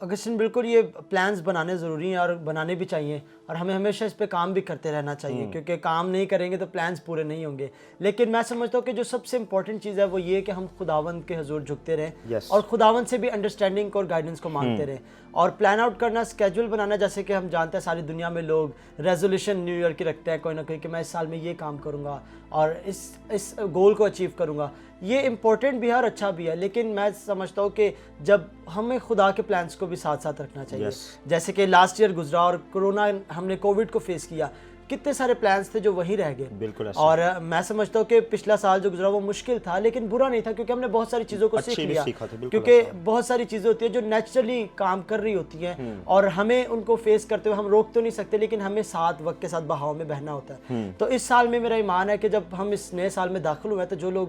اگستین بالکل یہ پلانز بنانے ضروری ہیں اور بنانے بھی چاہیے, اور ہمیں ہمیشہ اس پہ کام بھی کرتے رہنا چاہیے, کیونکہ کام نہیں کریں گے تو پلانز پورے نہیں ہوں گے. لیکن میں سمجھتا ہوں کہ جو سب سے امپورٹنٹ چیز ہے وہ یہ کہ ہم خداوند کے حضور جھکتے رہیں اور خداوند سے بھی انڈرسٹینڈنگ اور گائیڈنس کو مانگتے رہیں, اور پلان آؤٹ کرنا, اسکیجول بنانا, جیسے کہ ہم جانتے ہیں ساری دنیا میں لوگ ریزولوشن نیو ایئر کی رکھتے ہیں کوئی نہ کوئی کہ میں اس سال میں یہ کام کروں گا اور اس گول کو اچیو کروں گا. یہ امپورٹنٹ بھی ہے اور اچھا بھی ہے, لیکن میں سمجھتا ہوں کہ جب ہمیں خدا کے پلانس کو بھی ساتھ ساتھ رکھنا چاہیے. جیسے کہ لاسٹ ایئر گزرا اور کرونا, ہم نے کووڈ کو فیس کیا, کتنے سارے پلانس تھے جو وہیں رہ گئے. بالکل. اور میں سمجھتا ہوں کہ پچھلا سال جو گزرا وہ مشکل تھا لیکن برا نہیں تھا, کیونکہ ہم نے بہت ساری چیزوں کو سیکھ لیا, کیونکہ بہت ساری چیزیں ہوتی ہیں جو نیچرلی کام کر رہی ہوتی ہیں اور ہمیں ان کو فیس کرتے ہوئے ہم روک تو نہیں سکتے, لیکن ہمیں ساتھ وقت کے ساتھ بہاؤ میں بہنا ہوتا ہے. تو اس سال میں میرا ایمان ہے کہ جب ہم اس نئے سال میں داخل ہوئے ہیں تو جو لوگ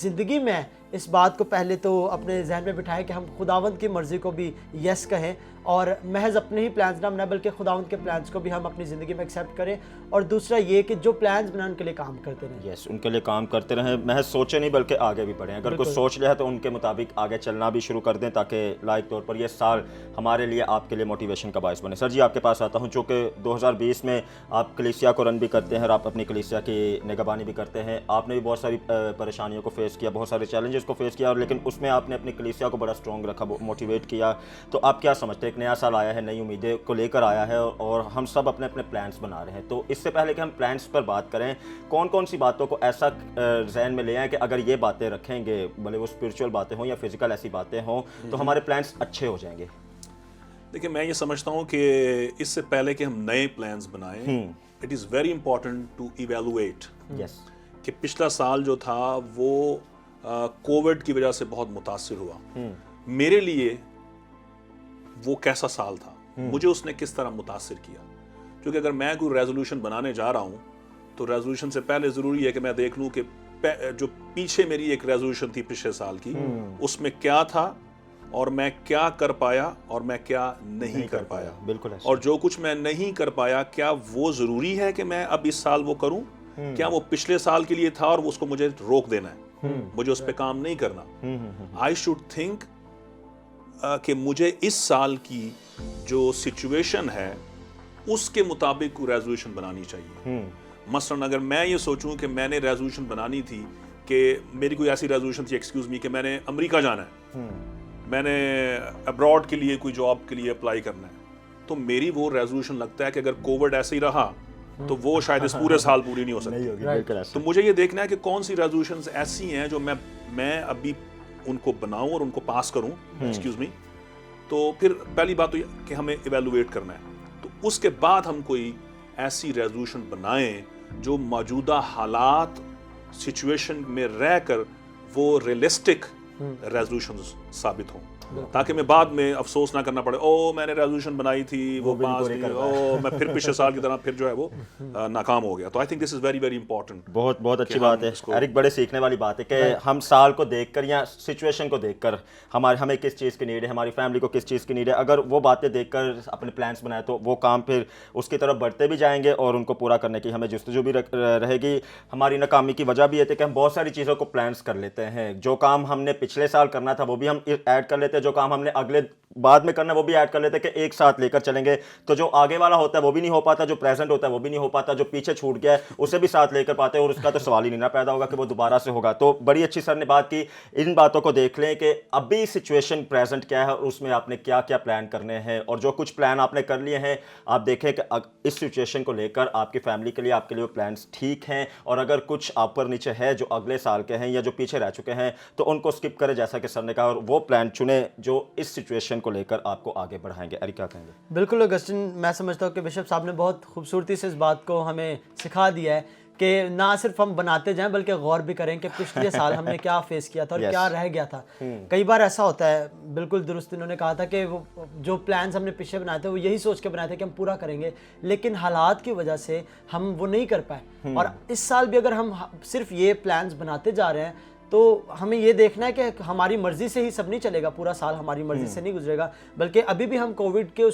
زندگی میں اس بات کو پہلے تو اپنے ذہن میں بٹھائیں کہ ہم خداوند کی مرضی کو بھی یس کہیں, اور محض اپنے ہی پلانز نہ بنائیں بلکہ خداوند کے پلانز کو بھی ہم اپنی زندگی میں ایکسیپٹ کریں. اور دوسرا یہ کہ جو پلانز بنائیں ان کے لیے کام کرتے رہیں. ان کے لیے کام کرتے رہیں, محض سوچے نہیں بلکہ آگے بھی بڑھیں. اگر کچھ سوچ لیا ہے تو ان کے مطابق آگے چلنا بھی شروع کر دیں, تاکہ لائق طور پر یہ سال ہمارے لیے, آپ کے لیے موٹیویشن کا باعث بنے. سر جی آپ کے پاس آتا ہوں, چونکہ 2020 میں آپ کلیسیا کو رن بھی کرتے ہیں اور آپ اپنی کلیسیا کی نگہبانی بھی کرتے ہیں. آپ نے بھی بہت ساری پریشانیوں کو فیس کیا, بہت سارے چیلنجز کو فیس کیا, اور لیکن اس میں آپ نے اپنی کلیسیا کو بڑا اسٹرانگ رکھا, موٹیویٹ کیا. تو آپ کیا سمجھتے ہیں, ایک نیا سال آیا ہے, نئی امیدیں کو لے کر آیا ہے اور ہم سب اپنے اپنے پلانس بنا رہے ہیں, تو اس سے پہلے کہ ہم پلانس پر بات کریں, کون کون سی باتوں کو ایسا ذہن میں لے آئیں کہ اگر یہ باتیں رکھیں گے, بھلے وہ اسپرچول باتیں ہوں یا فزیکل ایسی باتیں ہوں, تو ہمارے پلانس اچھے ہو جائیں گے؟ دیکھیں, میں یہ سمجھتا ہوں کہ اس سے پہلے کہ ہم نئے پلانس بنائیں, it is very important to evaluate کہ پچھلا سال جو تھا وہ کووڈ کی وجہ سے بہت متاثر ہوا. میرے لیے وہ کیسا سال تھا, مجھے اس نے کس طرح متاثر کیا. کیونکہ اگر میں کوئی ریزولوشن بنانے جا رہا ہوں تو ریزولوشن سے پہلے ضروری ہے کہ میں دیکھ لوں کہ جو پیچھے میری ایک ریزولوشن تھی پچھلے سال کی, اس میں کیا تھا اور میں کیا کر پایا اور میں کیا نہیں کر پایا. بالکل. اور جو کچھ میں نہیں کر پایا, کیا وہ ضروری ہے کہ میں اب اس سال وہ کروں, کیا وہ پچھلے سال کے لیے تھا اور اس کو مجھے روک دینا ہے, مجھے اس پہ کام نہیں کرنا. آئی شوڈ تھنک کہ مجھے اس سال کی جو سچویشن ہے اس کے مطابق کوئی ریزولوشن بنانی چاہیے. مثلاً اگر میں یہ سوچوں کہ میں نے ریزولوشن بنانی تھی کہ میری کوئی ایسی ریزولوشن تھی, ایکسکیوز می, کہ میں نے امریکہ جانا ہے, میں نے ابراڈ کے لیے کوئی جاب کے لیے اپلائی کرنا ہے, تو میری وہ ریزولوشن لگتا ہے کہ اگر کووڈ ایسے ہی رہا تو وہ شاید اس پورے سال پوری نہیں ہو سکتی. تو مجھے یہ دیکھنا ہے کہ کون سی ریزولوشنز ایسی ہیں جو میں ابھی ان کو بناؤں اور ان کو پاس کروں, ایکسکیوز می. تو پھر پہلی بات تو یہ کہ ہمیں ایویلویٹ کرنا ہے, تو اس کے بعد ہم کوئی ایسی ریزولوشن بنائیں جو موجودہ حالات سچویشن میں رہ کر وہ ریئلسٹک ریزولوشنز ثابت ہوں, تاکہ میں بعد میں افسوس نہ کرنا پڑے, او میں نے ریزولوشن بنائی تھی وہ پاس نہیں, او میں پھر پچھلے سال کی طرح پھر جو ہے وہ ناکام ہو گیا. تو I think this is very very important. بہت بہت اچھی بات ہے, ایرک, بڑے سیکھنے والی بات ہے کہ ہم سال کو دیکھ کر یا سچویشن کو دیکھ کر ہمیں کس چیز کی نیڈ ہے, ہماری فیملی کو کس چیز کی نیڈ ہے, اگر وہ باتیں دیکھ کر اپنے پلانس بنائے تو وہ کام پھر اس کی طرف بڑھتے بھی جائیں گے اور ان کو پورا کرنے کی ہمیں جستجو بھی رہے گی. ہماری ناکامی کی وجہ بھی یہ تھی کہ ہم بہت ساری چیزوں کو پلانس کر لیتے ہیں, جو کام ہم نے پچھلے سال کرنا تھا وہ بھی ہم ایڈ کر لیتے ہیں, جو کام ہم نے اگلے بعد میں کرنا وہ بھی ایڈ کر لیتے کہ ایک ساتھ لے کر چلیں گے, تو جو آگے والا ہوتا ہے وہ بھی نہیں ہو پاتا, جو پریزنٹ ہوتا ہے وہ بھی نہیں ہو پاتا, جو پیچھے چھوٹ گیا ہے اسے بھی ساتھ لے کر پاتے ہیں, اور اس کا تو سوال ہی نہیں نہ پیدا ہوگا کہ وہ دوبارہ سے ہوگا. تو بڑی اچھی سر نے بات کی. ان باتوں کو دیکھ لیں کہ ابھی سچویشن پریزنٹ کیا ہے اور اس میں آپ نے کیا کیا پلان کرنے ہیں, اور جو کچھ پلان آپ نے کر لیے ہیں آپ دیکھیں کہ اس سچویشن کو لے کر آپ کی فیملی کے لیے آپ کے لیے وہ پلانس ٹھیک ہیں, اور اگر کچھ آپ پر نیچے ہے جو اگلے سال کے ہیں یا جو پیچھے رہ چکے ہیں تو ان کو اسکپ کرے, جیسا کہ سر نے کہا, اور وہ پلان چنیں جو اس سچویشن کو لے کر آپ کو آگے بڑھائیں گے. ایرک کیا کہیں گے؟ بالکل اگسٹن, میں سمجھتا ہوں کہ بشپ صاحب نے بہت خوبصورتی سے اس بات کو ہمیں سکھا دیا ہے کہ نہ صرف ہم بناتے جائیں بلکہ غور بھی کریں کہ پچھلے سال ہم نے کیا فیس کیا تھا اور کیا رہ گیا تھا. کئی بار ایسا ہوتا ہے, بالکل درست انہوں نے کہا تھا کہ وہ جو پلانز ہم نے پیچھے بنائے تھے وہ یہی سوچ کے بنائے تھے کہ ہم پورا کریں گے, لیکن حالات کی وجہ سے ہم وہ نہیں کر پائے. اور اس سال بھی اگر ہم صرف یہ پلانز بناتے جا رہے ہیں تو ہمیں یہ دیکھنا ہے کہ ہماری مرضی سے ہی سب نہیں چلے گا، پورا سال ہماری مرضی سے نہیں گزرے گا، بلکہ ابھی بھی ہم کووڈ کے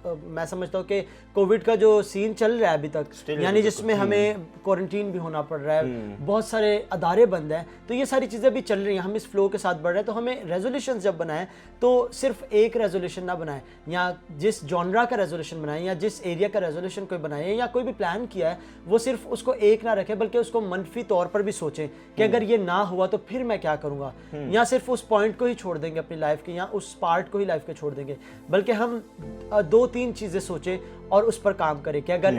میں سمجھتا ہوں کہ کووڈ کا جو سین چل رہا ہے ابھی تک، یعنی جس میں ہمیں کوارنٹین بھی ہونا پڑ رہا ہے، بہت سارے ادارے بند ہیں، تو یہ ساری چیزیں بھی چل رہی ہیں، ہم اس فلو کے ساتھ بڑھ رہے ہیں، تو ہمیں ریزولوشن جب بنائیں تو صرف ایک ریزولوشن نہ بنائیں، یا جس جانرا کا ریزولوشن بنائیں یا جس ایریا کا ریزولوشن کوئی بنائیں یا کوئی بھی پلان کیا ہے وہ صرف اس کو ایک نہ رکھیں، بلکہ اس کو منفی طور پر بھی سوچیں کہ اگر یہ نہ ہوا تو پھر میں کیا کروں گا، یا صرف اس پوائنٹ کو ہی چھوڑ دیں گے اپنی لائف کے، یا اس پارٹ کو ہی لائف کے چھوڑ دیں گے، بلکہ ہم 2-3 چیزیں سوچیں اور اس پر کام کریں کہ اگر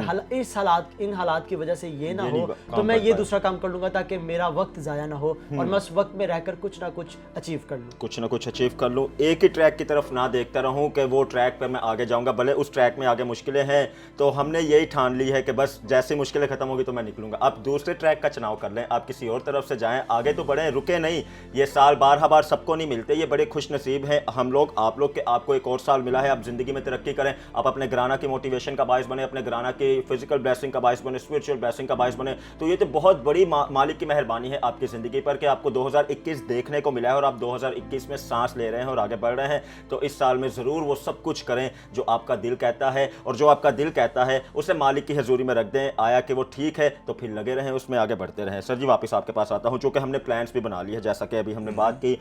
ان حالات کی وجہ سے یہ نہ ہو تو میں یہ دوسرا کام کر لوں گا تاکہ میرا وقت ضائع نہ ہو اور میں اس وقت میں رہ کر کچھ نہ کچھ اچیو کر لوں، ایک ہی ٹریک کی طرف نہ دیکھتا رہوں کہ وہ ٹریک پہ میں آگے جاؤں گا، بھلے اس ٹریک میں آگے مشکلیں ہیں تو ہم نے یہی ٹھان لی ہے کہ بس جیسے مشکلیں ختم ہوگی تو میں نکلوں گا، آپ دوسرے ٹریک کا چناؤ کر لیں، آپ کسی اور طرف سے جائیں، آگے تو بڑھیں، رکے نہیں، یہ سال بار سب کو نہیں ملتے، یہ بڑے خوش نصیب ہیں ہم لوگ، آپ لوگ کہ آپ کو ایک اور سال ملا ہے، آپ زندگی میں ترقی کریں، آپ اپنے گھرانہ کی موٹیویشن کا باعث بنے، اپنے گھرانہ کی فزیکل بلیسنگ کا باعث بنے، اسپرچل بلیسنگ کا باعث بنے، تو یہ تو بہت بڑی مالک کی مہربانی ہے آپ کی زندگی پر کہ آپ کو 2021 دیکھنے کو ملا ہے اور آپ 2021 میں سانس لے رہے ہیں اور آگے بڑھ رہے ہیں، تو اس سال میں ضرور وہ سب کچھ کریں جو آپ کا دل کہتا ہے، اور جو آپ کا دل کہتا ہے اسے مالک کی حضوری میں رکھ دیں، آیا کہ وہ ٹھیک ہے تو پھر لگے رہیں اس میں، آگے بڑھتے رہیں۔ سر جی واپس آپ کے پاس آتا ہوں، چونکہ ہم نے پلانس بھی بنا لی ہے جیسا کہ ابھی ہم نے بات کی،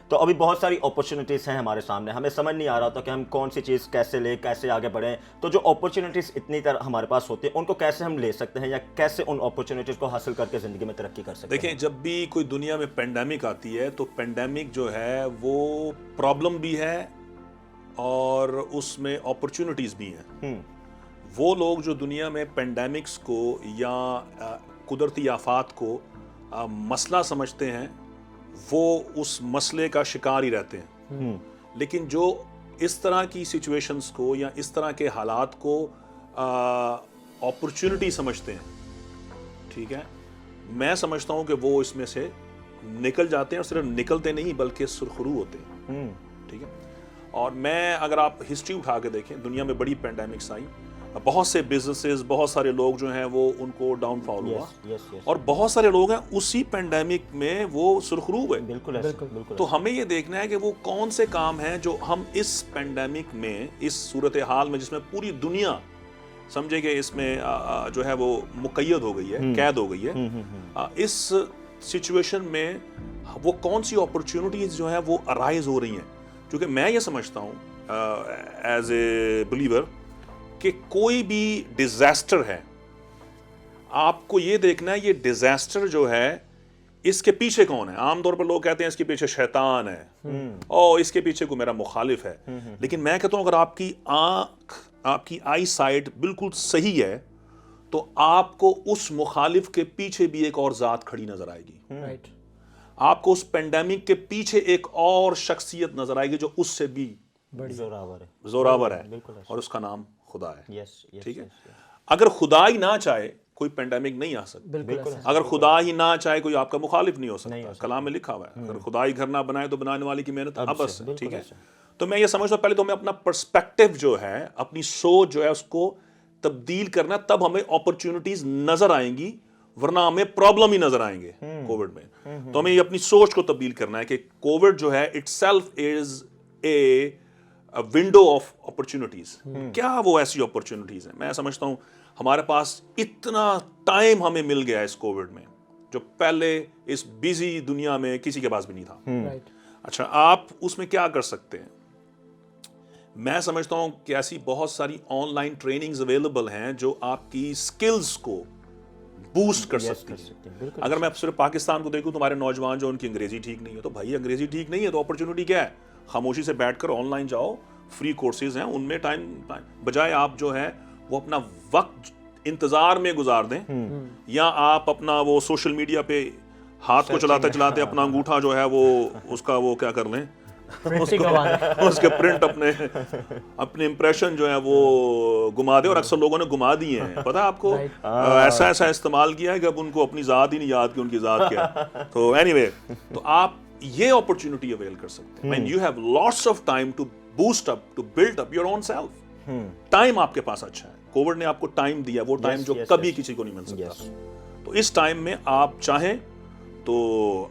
تو ابھی بہت ساری اپرچونیٹیز ہیں ہمارے سامنے، ہمیں سمجھ نہیں آ رہا تھا کہ ہم کون سی چیز کیسے لیں، کیسے آگے بڑھیں، تو جو اپرچونیٹیز اتنی طرح ہمارے پاس ہوتی ہیں ان کو کیسے ہم لے سکتے ہیں یا کیسے ان اپرچونیٹیز کو حاصل کر کے زندگی میں ترقی کر سکتے ہیں؟ دیکھیں جب بھی کوئی دنیا میں پینڈیمک آتی ہے تو پینڈیمک جو ہے وہ پرابلم بھی ہے اور اس میں اپرچونیٹیز بھی ہیں۔ وہ لوگ جو دنیا میں پینڈیمکس کو یا قدرتی آفات کو مسئلہ سمجھتے ہیں وہ اس مسئلے کا شکار ہی رہتے ہیں، لیکن جو اس طرح کی سچویشنز کو یا اس طرح کے حالات کو اپرچونٹی سمجھتے ہیں، ٹھیک ہے، میں سمجھتا ہوں کہ وہ اس میں سے نکل جاتے ہیں، اور صرف نکلتے نہیں بلکہ سرخرو ہوتے ہیں، ٹھیک ہے۔ اور میں اگر آپ ہسٹری اٹھا کے دیکھیں، دنیا میں بڑی پینڈیمکس آئیں، بہت سے بزنسز، بہت سارے لوگ جو ہیں وہ ان کو ڈاؤن فال ہوا، اور بہت سارے لوگ ہیں اسی پینڈیمک میں وہ سرخرو ہوئے۔ بالکل، تو ہمیں یہ دیکھنا ہے کہ وہ کون سے کام ہیں جو ہم اس پینڈیمک میں، اس صورتحال میں جس میں پوری دنیا سمجھے کہ اس میں جو ہے وہ مقید ہو گئی ہے، قید ہو گئی ہے، اس سچویشن میں وہ کون سی اپرچونٹیز جو ہیں وہ ارائز ہو رہی ہیں، کیونکہ میں یہ سمجھتا ہوں ایز اے بلیور کہ کوئی بھی ڈیزاسٹر ہے، آپ کو یہ دیکھنا ہے یہ ڈیزاسٹر جو ہے اس کے پیچھے کون ہے۔ عام طور پر لوگ کہتے ہیں اس کے پیچھے شیطان ہے، اور اس کے پیچھے کوئی میرا مخالف ہے، لیکن میں کہتا ہوں اگر آپ کی آنکھ، آپ کی آئی سائٹ بالکل صحیح ہے تو آپ کو اس مخالف کے پیچھے بھی ایک اور ذات کھڑی نظر آئے گی، آپ کو اس پینڈیمک کے پیچھے ایک اور شخصیت نظر آئے گی جو اس سے بھی زوراور ہے، اور اس کا نام خدا ہے، ٹھیک ہے۔ اگر خدا ہی نہ چاہے کوئی پینڈیمک نہیں آ سکتا، اگر خدا ہی نہ چاہے کوئی آپ کا مخالف نہیں ہو سکتا، کلام میں لکھا ہوا ہے اگر خدا ہی گھر نہ بنائے تو بنانے والی کی محنت ابس ہے، ٹھیک ہے۔ تو میں یہ سمجھتا ہوں پہلے تو ہمیں اپنا پرسپیکٹو جو ہے، اپنی سوچ جو ہے اس کو تبدیل کرنا، تب ہمیں اپرچونٹیز نظر آئیں گی، ورنہ ہمیں پرابلم ہی نظر آئیں گے کووڈ میں۔ تو ہمیں یہ اپنی سوچ کو تبدیل کرنا ہے کہ کووڈ جو ہے it self is a window of opportunities. کیا وہ ایسی اپرچونٹیز ہیں؟ میں سمجھتا ہوں ہمارے پاس اتنا ٹائم ہمیں مل گیا اس کووڈ میں جو پہلے اس بزی دنیا میں کسی کے پاس بھی نہیں تھا۔ اچھا، آپ اس میں کیا کر سکتے ہیں؟ میں سمجھتا ہوں کہ ایسی بہت ساری آن لائن ٹریننگز اویلیبل ہیں جو آپ کی سکلز کو بوسٹ کر سکتی ہیں۔ اگر میں صرف پاکستان کو دیکھوں تو ہمارے نوجوان جو ان کی انگریزی ٹھیک نہیں ہے، تو بھائی انگریزی ٹھیک نہیں ہے تو اپرچونٹی کیا ہے؟ خاموشی سے بیٹھ کر آن لائن جاؤ، فری کورسز ہیں ان میں ٹائم بجائے آپ جو ہے وہ اپنا وقت انتظار میں گزار دیں، یا آپ اپنا وہ سوشل میڈیا پہ ہاتھ کو چلاتے چلاتے اپنا انگوٹھا جو ہے وہ اس کا وہ کیا کر لیں، اس کے پرنٹ اپنے امپریشن جو ہے وہ گما دے، اور اکثر لوگوں نے گما دیے ہیں، پتہ ہے آپ کو، ایسا استعمال کیا ہے کہ اب ان کو اپنی ذات ہی نہیں یاد کہ ان کی ذات کیا ہے۔ تو اینی وے، تو آپ یہ اپرچونٹی اویل کر سکتے ہیں when you have lots of time to boost up, to build up your own self۔ Time آپ کے پاس اچھا ہے، کووڈ نے آپ کو ٹائم دیا، وہ ٹائم جو کبھی کسی کو نہیں مل سکتا۔ تو اس ٹائم میں آپ چاہیں تو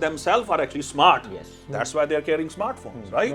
themselves are actually smart. That's why they are carrying smartphones, right?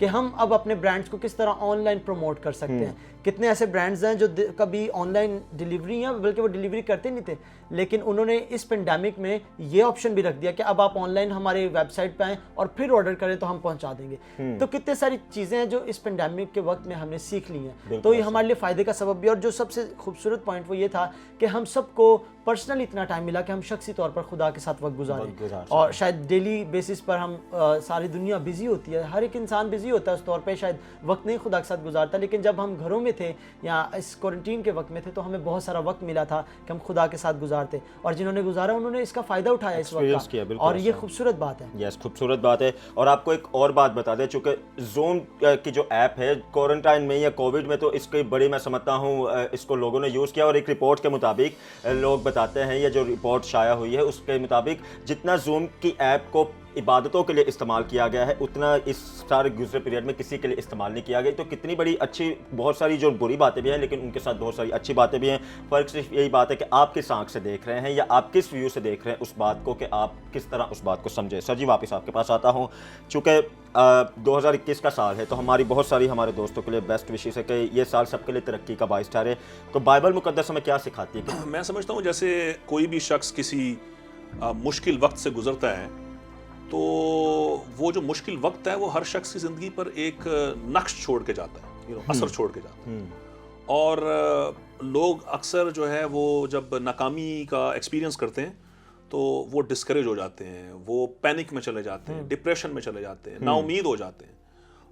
کہ ہم اب اپنے برانڈز کو کس طرح آن لائن پروموٹ کر سکتے ہیں. کتنے ایسے برانڈز ہیں جو کبھی آن لائن ڈیلیوری ہیں، بلکہ وہ ڈیلیوری کرتے نہیں تھے، لیکن انہوں نے اس پینڈیمک میں یہ آپشن بھی رکھ دیا کہ اب آپ آن لائن ہمارے ویب سائٹ پہ آئیں اور پھر آرڈر کریں تو ہم پہنچا دیں گے. تو کتنے ساری چیزیں ہیں جو اس پینڈیمک کے وقت میں ہم نے سیکھ لی ہیں، تو یہ ہمارے لیے فائدے کا سبب بھی. اور جو سب سے خوبصورت پوائنٹ وہ یہ تھا کہ ہم سب کو پرسنلی اتنا ٹائم ملا کہ ہم شخصی طور پر خدا کے ساتھ وقت گزاریں. اور شاید ڈیلی بیسس پر ہم ساری دنیا بزی ہوتی ہے، ہر ایک انسان بزی ہوتا ہے اس طور پہ، شاید وقت نہیں خدا کے ساتھ گزارتا، لیکن جب ہم گھروں میں تھے یا اس کوارنٹین کے وقت میں تھے تو ہمیں بہت سارا وقت ملا تھا کہ ہم خدا کے ساتھ گزارتے، اور جنہوں نے گزارا انہوں نے اس کا فائدہ اٹھایا اس وقت کا، اور یہ خوبصورت بات ہے. یس، خوبصورت بات ہے. اور آپ کو ایک اور بات بتا دیں، چونکہ زوم کی جو ایپ ہے کوارنٹائن میں یا کووڈ میں تو اس کی بڑی میں سمجھتا ہوں اس کو لوگوں نے یوز کیا، اور ایک رپورٹ کے مطابق لوگ بتاتے ہیں، یا جو رپورٹ شائع ہوئی ہے اس کے مطابق جتنا زوم کی ایپ کو عبادتوں کے لیے استعمال کیا گیا ہے اتنا اس سارے گزرے پیریڈ میں کسی کے لیے استعمال نہیں کیا گیا. تو کتنی بڑی اچھی، بہت ساری جو بری باتیں بھی ہیں لیکن ان کے ساتھ بہت ساری اچھی باتیں بھی ہیں. فرق صرف یہی بات ہے کہ آپ کس آنکھ سے دیکھ رہے ہیں یا آپ کس ویو سے دیکھ رہے ہیں اس بات کو، کہ آپ کس طرح اس بات کو سمجھیں. سر جی واپس آپ کے پاس آتا ہوں. چونکہ 2021 کا سال ہے تو ہماری بہت ساری ہمارے دوستوں کے لیے بیسٹ وشز ہے کہ یہ سال سب کے لیے ترقی کا باعث ٹھہرے. تو بائبل مقدس ہمیں کیا سکھاتی ہے؟ میں سمجھتا ہوں جیسے کوئی بھی شخص کسی مشکل وقت سے گزرتا ہے تو وہ جو مشکل وقت ہے وہ ہر شخص کی زندگی پر ایک نقش چھوڑ کے جاتا ہے، اثر چھوڑ کے جاتا ہے. اور لوگ اکثر جو ہے وہ جب ناکامی کا ایکسپیرینس کرتے ہیں تو وہ ڈسکریج ہو جاتے ہیں، وہ پینک میں چلے جاتے ہیں، ڈپریشن میں چلے جاتے ہیں، نا امید ہو جاتے ہیں.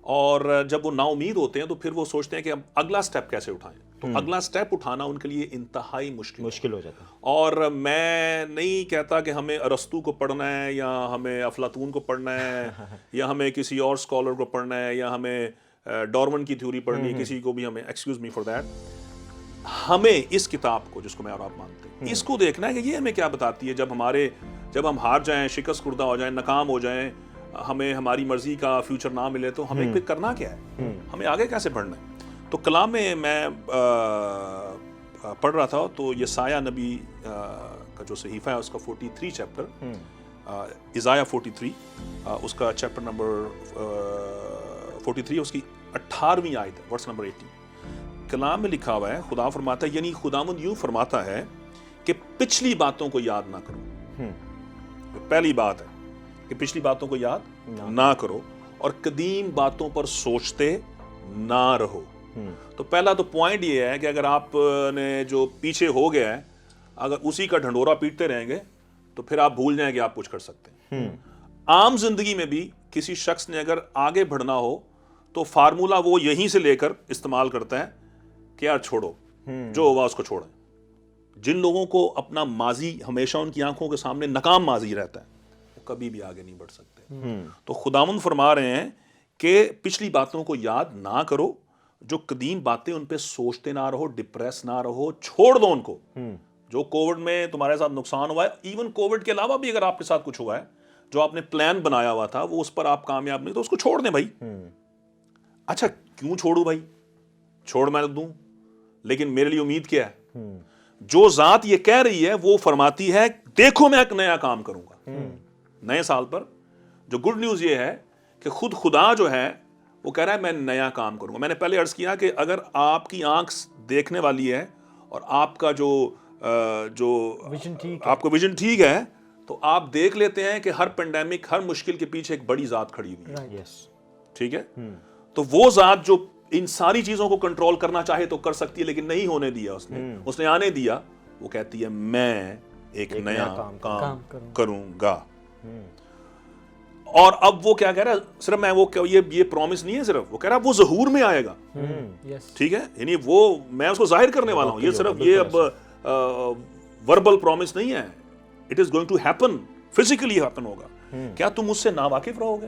اور جب وہ نا امید ہوتے ہیں تو پھر وہ سوچتے ہیں کہ اب اگلا سٹیپ کیسے اٹھائیں. تو اگلا سٹیپ اٹھانا ان کے لیے انتہائی مشکل ہو جاتا ہے. اور میں نہیں کہتا کہ ہمیں ارسطو کو پڑھنا ہے یا ہمیں افلاطون کو پڑھنا ہے یا ہمیں کسی اور اسکالر کو پڑھنا ہے یا ہمیں ڈارون کی تھیوری پڑھنی ہے، کسی کو بھی ہمیں، ایکسکیوز می فار دیٹ. ہمیں اس کتاب کو، جس کو میں اور آپ مانتے ہیں، اس کو دیکھنا ہے کہ یہ ہمیں کیا بتاتی ہے. جب ہم ہار جائیں، شکست خوردہ ہو جائیں، ناکام ہو جائیں، ہمیں ہماری مرضی کا فیوچر نہ ملے تو ہمیں پھر کرنا کیا ہے، ہمیں آگے کیسے بڑھنا ہے. تو کلام میں پڑھ رہا تھا تو یسایہ نبی کا جو صحیفہ ہے اس کا 43 چیپٹر، عزایہ 43 اس کا چیپٹر نمبر 43 اس کی 18ویں آیت ہے، ورس نمبر 18. کلام میں لکھا ہوا ہے، خدا فرماتا ہے، یعنی خداوند یوں فرماتا ہے کہ پچھلی باتوں کو یاد نہ کرو. پہلی بات ہے کہ پچھلی باتوں کو یاد نہ کرو اور قدیم باتوں پر سوچتے نہ رہو. تو پہلا تو پوائنٹ یہ ہے کہ اگر آپ نے جو پیچھے ہو گیا ہے اگر اسی کا ڈھنڈورا پیٹتے رہیں گے تو پھر آپ بھول جائیں کہ آپ کچھ کر سکتے ہیں. عام زندگی میں بھی کسی شخص نے اگر آگے بڑھنا ہو تو فارمولا وہ یہیں سے لے کر استعمال کرتا ہے کہ یار چھوڑو، جو ہوا اس کو چھوڑیں. جن لوگوں کو اپنا ماضی ہمیشہ ان کی آنکھوں کے سامنے ناکام ماضی رہتا ہے وہ کبھی بھی آگے نہیں بڑھ سکتے. تو خداوند فرما رہے ہیں کہ پچھلی باتوں کو یاد نہ کرو، جو قدیم باتیں ان پہ سوچتے نہ رہو، ڈپریس نہ رہو، چھوڑ دو ان کو. جو کووڈ میں تمہارے ساتھ نقصان ہوا ہے، ایون کووڈ کے علاوہ بھی اگر آپ کے ساتھ کچھ ہوا ہے، جو آپ نے پلان بنایا ہوا تھا وہ اس پر آپ کامیاب نہیں تو اس کو چھوڑ دیں بھائی. اچھا کیوں چھوڑوں بھائی، چھوڑ میں دوں، لیکن میرے لیے امید کیا ہے؟ جو ذات یہ کہہ رہی ہے وہ فرماتی ہے دیکھو میں ایک نیا کام کروں گا. نئے سال پر جو گڈ نیوز یہ ہے کہ خود خدا جو ہے وہ کہہ رہا ہے میں نیا کام کروں گا. میں نے پہلے عرض کیا کہ اگر آپ کی آنکھ دیکھنے والی ہے اور آپ کا جو آپ کا ویژن ٹھیک ہے تو آپ دیکھ لیتے ہیں کہ ہر پینڈیمک، ہر مشکل کے پیچھے ایک بڑی ذات کھڑی ہوئی ہے. ٹھیک ہے، تو وہ ذات جو ان ساری چیزوں کو کنٹرول کرنا چاہے تو کر سکتی ہے لیکن نہیں ہونے دیا اس نے آنے دیا. وہ کہتی ہے میں ایک نیا کام کروں گا. اور اب وہ کیا کہہ رہا ہے، صرف میں وہ یہ پرومس نہیں ہے، صرف وہ کہہ رہا ہے وہ ظہور میں آئے گا. ٹھیک ہے، یعنی وہ میں اس کو ظاہر کرنے والا ہوں. یہ صرف یہ اب وربل پرومس نہیں ہے، it is going to happen, physically happen ہوگا. کیا تم اس سے ناواقف رہو گے؟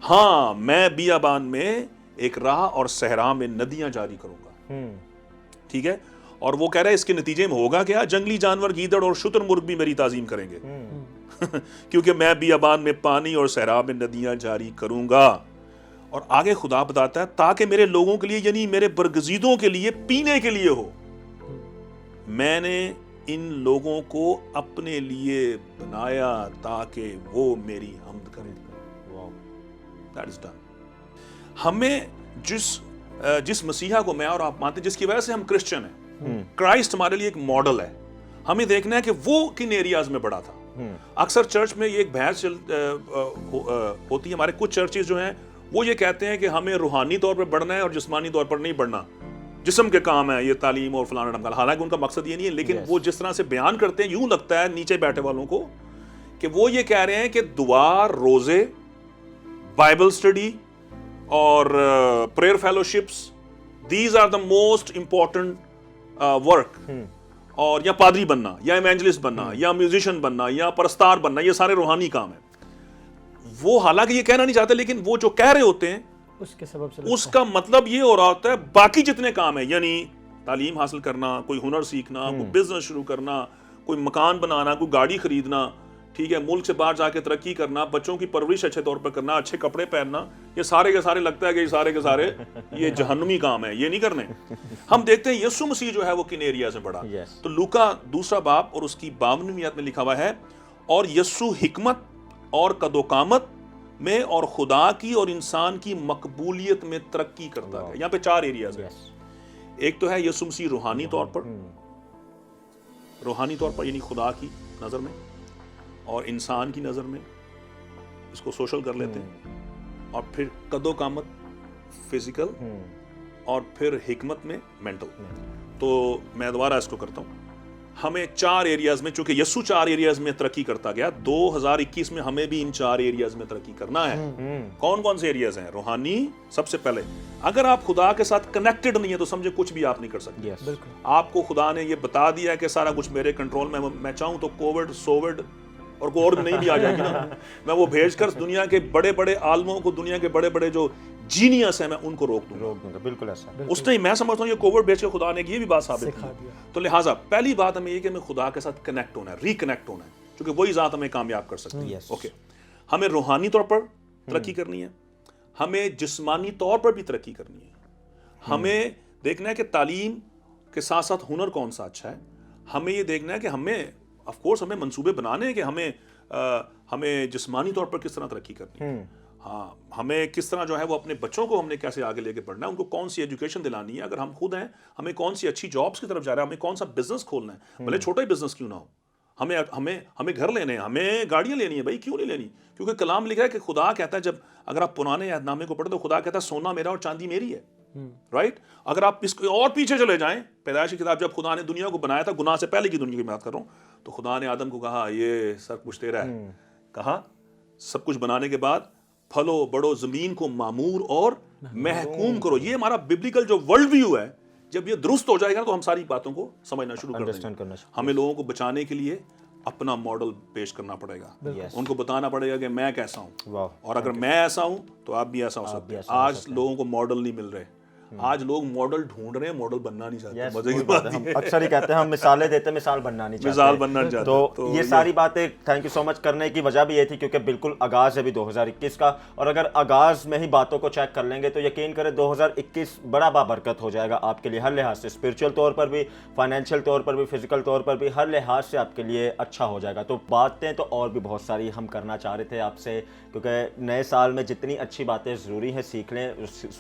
ہاں میں بیابان میں ایک راہ اور صحرا میں ندیاں جاری کروں گا. ٹھیک ہے، اور وہ کہہ رہا ہے اس کے نتیجے میں ہوگا کیا؟ جنگلی جانور، گیدڑ اور شتر مرغ بھی میری تعظیم کریں گے کیونکہ میں بیابان میں پانی اور صحرا میں ندیاں جاری کروں گا. اور آگے خدا بتاتا ہے تاکہ میرے لوگوں کے لیے، یعنی میرے برگزیدوں کے لیے پینے کے لیے ہو. میں نے ان لوگوں کو اپنے لیے بنایا تاکہ وہ میری حمد کریں. That is done. ہمیں جس مسیحا کو میں اور آپ مانتے ہیں، جس کی وجہ سے ہم کرسچن ہیں، کرائسٹ ہمارے لیے ایک ماڈل ہے. ہمیں دیکھنا ہے کہ وہ کن ایریاز میں بڑا تھا. اکثر چرچ میں یہ ایک بحث ہوتی ہے، ہمارے کچھ چرچز جو ہیں وہ یہ کہتے ہیں کہ ہمیں روحانی طور پر بڑھنا ہے اور جسمانی طور پر نہیں بڑھنا، جسم کے کام ہے یہ تعلیم اور فلانا ڈھمکانا. حالانکہ ان کا مقصد یہ نہیں ہے، لیکن وہ جس طرح سے بیان کرتے ہیں یوں لگتا ہے نیچے بیٹھے والوں کو کہ وہ یہ کہہ رہے ہیں کہ دعا، روزے، بائبل اسٹڈی اور prayer fellowships, these are the most important work. اور یا پادری بننا یا ایونجلسٹ بننا یا میوزیشین بننا یا پرستار بننا، یہ سارے روحانی کام ہیں. وہ حالانکہ یہ کہنا نہیں چاہتے، لیکن وہ جو کہہ رہے ہوتے ہیں اس کے سبب سے اس کا مطلب یہ ہو رہا ہوتا ہے باقی جتنے کام ہیں، یعنی تعلیم حاصل کرنا، کوئی ہنر سیکھنا، کوئی بزنس شروع کرنا، کوئی مکان بنانا، کوئی گاڑی خریدنا، ٹھیک ہے، ملک سے باہر جا کے ترقی کرنا، بچوں کی پرورش اچھے طور پر کرنا، اچھے کپڑے پہننا، یہ سارے کے سارے لگتا ہے کہ یہ سارے کے سارے یہ جہنمی کام ہے، یہ نہیں کرنے. ہم دیکھتے ہیں یسوع مسیح جو ہے وہ کن ایریاز میں بڑھا. تو لوکا 2 باب اور اس کی 52ویں آیت میں لکھا ہوا ہے، اور یسوع حکمت اور قد و قامت میں اور خدا کی اور انسان کی مقبولیت میں ترقی کرتا ہے. یہاں پہ 4 ایریاز ہیں. ایک تو ہے یسوع مسیح روحانی طور پر، روحانی طور پر یعنی خدا کی نظر میں اور انسان کی نظر میں، اس کو سوشل کر لیتے ہیں. اور پھر قد و قامت فزیکل، اور پھر حکمت میں مینٹل. تو میں دوبارہ اس کو کرتا ہوں. ہمیں 4 ایریاز میں، چونکہ یسوع 4 ایریاز میں ترقی کرتا گیا، 2021 میں ہمیں بھی ان 4 ایریاز میں ترقی کرنا ہے. کون کون سے ایریاز ہیں؟ روحانی سب سے پہلے. اگر آپ خدا کے ساتھ کنیکٹڈ نہیں ہیں تو سمجھے کچھ بھی آپ نہیں کر سکتے. آپ کو خدا نے یہ بتا دیا کہ سارا کچھ میرے کنٹرول میں، میں چاہوں تو کووڈ، سووڈ اور کوئی اور نہیں بھی آ جائے گی نا، میں وہ بھیج کر دنیا کے بڑے بڑے عالموں کو، دنیا کے بڑے بڑے جو جینیس ہیں، میں ان کو روک دوں گا. بالکل ایسا. اس نے، میں سمجھتا ہوں یہ کووڈ بھیج کے خدا نے یہ بھی بات ثابت کی. تو لہٰذا پہلی بات ہمیں یہ کہ ہمیں خدا کے ساتھ کنیکٹ ہونا ہے، ریکنیکٹ ہونا ہے، کیونکہ وہی ذات ہمیں کامیاب کر سکتی ہے. اوکے، ہمیں روحانی طور پر ترقی کرنی ہے، ہمیں جسمانی طور پر بھی ترقی کرنی ہے. ہمیں دیکھنا ہے کہ تعلیم کے ساتھ ساتھ ہنر کون سا اچھا ہے. ہمیں یہ دیکھنا ہے کہ ہمیں آف کورس ہمیں منصوبے بنانے ہیں کہ ہمیں جسمانی طور پر کس طرح ترقی کرنی ہے. ہاں، ہمیں کس طرح جو ہے وہ اپنے بچوں کو ہم نے کیسے آگے لے کے بڑھنا ہے، ان کو کون سی ایجوکیشن دلانی ہے. اگر ہم خود ہیں، ہمیں کون سی اچھی جابس کی طرف جا رہا ہے، ہمیں کون سا بزنس کھولنا ہے، بھلے چھوٹا ہی بزنس کیوں نہ ہو. ہمیں گھر لینے ہیں، ہمیں گاڑیاں لینی ہیں. بھائی کیوں نہیں لینی؟ کیونکہ کلام لکھا ہے کہ خدا کہتا ہے، جب اگر آپ پرانے عہد نامے کو پڑھیں تو خدا کہتا ہے سونا میرا اور چاندی میری ہے. رائٹ. اگر آپ اس اور پیچھے چلے جائیں، پیدائش کی کتاب، جب خدا نے دنیا کو بنایا تھا، گناہ سے پہلے کی دنیا کی بات کر رہا ہوں، تو خدا نے آدم کو کہا یہ سب کچھ تیرا ہے. کہا سب کچھ بنانے کے بعد پھلو بڑھو، زمین کو معمور اور محکوم کرو. یہ ہمارا ببلیکل جو ورلڈ ویو ہے، جب یہ درست ہو جائے گا تو ہم ساری باتوں کو سمجھنا شروع کر دیں گے. ہمیں لوگوں کو بچانے کے لیے اپنا ماڈل پیش کرنا پڑے گا. ان کو بتانا پڑے گا کہ میں کیسا ہوں، اور اگر میں ایسا ہوں تو آپ بھی ایسا ہو سکتے ہیں. آج لوگوں کو ماڈل نہیں مل رہے. آج لوگ ماڈل ڈھونڈ رہے ہیں، ماڈل بننا نہیں چاہتے. مزے کی بات ہے، ہم اکثر ہی کہتے ہیں ہم مثالیں دیتے ہیں، مثال بننا نہیں چاہتے. مثال بننا نہیں چاہتے. تو یہ ساری باتیں تھینک یو سو مچ کرنے کی وجہ بھی یہ تھی کیونکہ بالکل آغاز ہے بھی 2021 کا، اور اگر آغاز میں ہی باتوں کو چیک کر لیں گے تو یقین کریں 2021 بڑا بابرکت ہو جائے گا آپ کے لیے، ہر لحاظ سے، اسپرچل طور پر بھی، فائنینشیل طور پر بھی، فزیکل طور پر بھی، ہر لحاظ سے آپ کے لیے اچھا ہو جائے گا. تو باتیں تو اور بھی بہت ساری ہم کرنا چاہ رہے تھے آپ سے، کیونکہ نئے سال میں جتنی اچھی باتیں ضروری ہیں سیکھ لیں،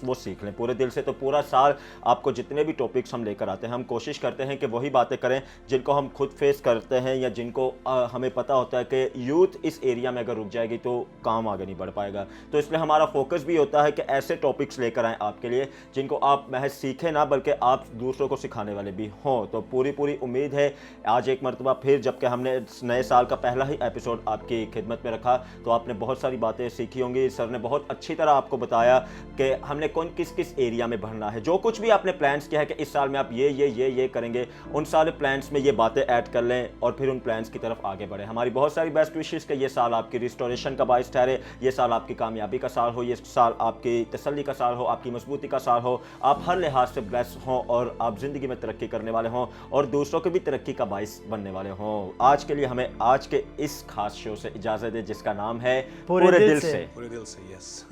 وہ سیکھ لیں پورے دل سے. تو پورا سال آپ کو جتنے بھی ٹاپکس ہم لے کر آتے ہیں، ہم کوشش کرتے ہیں کہ وہی باتیں کریں جن کو ہم خود فیس کرتے ہیں، یا جن کو ہمیں پتہ ہوتا ہے کہ یوتھ اس ایریا میں اگر رک جائے گی تو کام آگے نہیں بڑھ پائے گا. تو اس لیے ہمارا فوکس بھی ہوتا ہے کہ ایسے ٹاپکس لے کر آئیں آپ کے لیے جن کو آپ محض سیکھیں نہ بلکہ آپ دوسروں کو سکھانے والے بھی ہوں. تو پوری امید ہے آج ایک مرتبہ پھر جب کہ ہم نے نئے سال کا پہلا ہی ایپیسوڈ آپ کی خدمت میں رکھا تو آپ نے بہت ساری باتیں سیکھی ہوں گی. سر نے بہت اچھی طرح آپ کو بتایا کہ ہم نے کس ایریا میں بڑھنا ہے. جو کچھ بھی آپ نے پلانس کیا ہے کہ اس سال میں آپ یہ کریں گے، ان سارے پلانس میں یہ باتیں ایڈ کر لیں اور پھر ان پلانس کی طرف آگے بڑھیں. ہماری بہت ساری بیسٹ وشز کہ یہ سال آپ کی ریسٹوریشن کا باعث ٹھہرے، یہ سال آپ کی کامیابی کا سال ہو، یہ سال آپ کی تسلی کا سال ہو، آپ کی مضبوطی کا سال ہو، آپ ہر لحاظ سے بلیس ہوں اور آپ زندگی میں ترقی کرنے والے ہوں اور دوسروں کے بھی ترقی کا باعث بننے والے ہوں. آج کے لیے ہمیں آج کے اس خاص شو سے اجازت دے جس کا نام ہے پورے دل سے. پورے دل سے. یس.